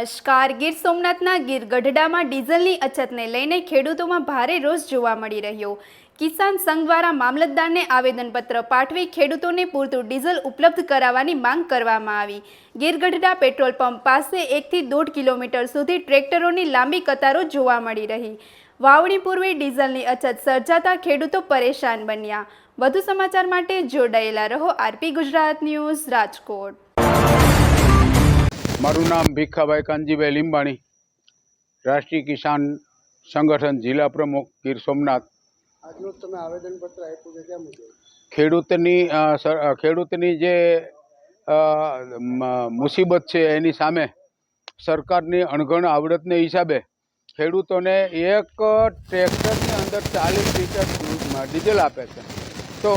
નમસ્કાર। ગીર સોમનાથના ગીર ગઢડામાં ડીઝલની અછતને લઈને ખેડૂતોમાં ભારે રોષ જોવા મળી રહ્યો। કિસાન સંઘ દ્વારા મામલતદારને આવેદનપત્ર પાઠવી ખેડૂતોને પૂરતું ડીઝલ ઉપલબ્ધ કરાવવાની માંગ કરવામાં આવી। ગીર ગઢડા પેટ્રોલ પંપ પાસે 1 થી 1.5 કિલોમીટર સુધી ટ્રેક્ટરોની લાંબી કતારો જોવા મળી રહી। વાવણી પૂર્વે ડીઝલની અછત સર્જાતા ખેડૂતો પરેશાન બન્યા। વધુ સમાચાર માટે જોડાયેલા રહો આરપી ગુજરાત ન્યૂઝ રાજકોટ। મારું નામ ભીખાભાઈ કાનજીભાઈ લીંબાણી, રાષ્ટ્રીય કિસાન સંગઠન જિલ્લા પ્રમુખ ગીર સોમનાથ। આજનું તમે આવેદનપત્ર આપ્યું છે કેમ છે? ખેડૂતની જે મુસીબત છે એની સામે સરકારની અણઘડ આવડતને હિસાબે ખેડૂતોને એક ટ્રેક્ટરની અંદર 40 લીટર ડીઝલ આપે છે। તો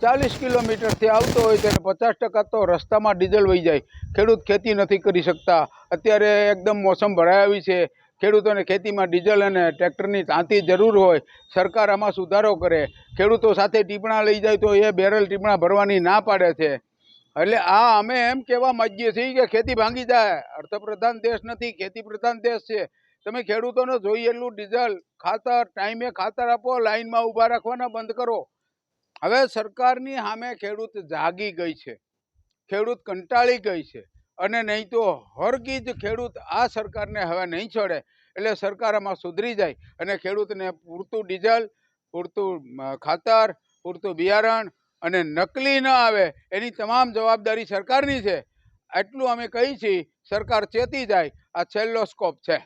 40 કિલોમીટરથી આવતો હોય ત્યારે 50% તો રસ્તામાં ડીઝલ વહી જાય। ખેડૂત ખેતી નથી કરી શકતા। અત્યારે એકદમ મોસમ ભરાઈ આવી છે, ખેડૂતોને ખેતીમાં ડીઝલ અને ટ્રેક્ટરની તાંતી જરૂર હોય। સરકાર આમાં સુધારો કરે। ખેડૂતો સાથે ટીપણા લઈ જાય તો એ બેરલ ટીપણા ભરવાની ના પાડે છે। એટલે આ અમે એમ કહેવા માંગીએ છીએ કે ખેતી ભાંગી જાય। અર્થપ્રધાન દેશ નથી, ખેતી પ્રધાન દેશ છે। તમે ખેડૂતોને જોઈએ એટલું ડીઝલ, ખાતર ટાઈમે ખાતર આપો, લાઈનમાં ઊભા રાખવાના બંધ કરો। હવે સરકારની સામે ખેડૂત જાગી ગઈ છે, ખેડૂત કંટાળી ગઈ છે, અને નહીં તો હરગી જ ખેડૂત આ સરકારને હવે નહીં છોડે। એટલે સરકાર આમાં સુધરી જાય અને ખેડૂતને પૂરતું ડીઝલ, પૂરતું ખાતર, પૂરતું બિયારણ અને નકલી ન આવે એની તમામ જવાબદારી સરકારની છે। એટલું અમે કહીએ છીએ, સરકાર ચેતી જાય, આ છેલ્લો સ્કોપ છે।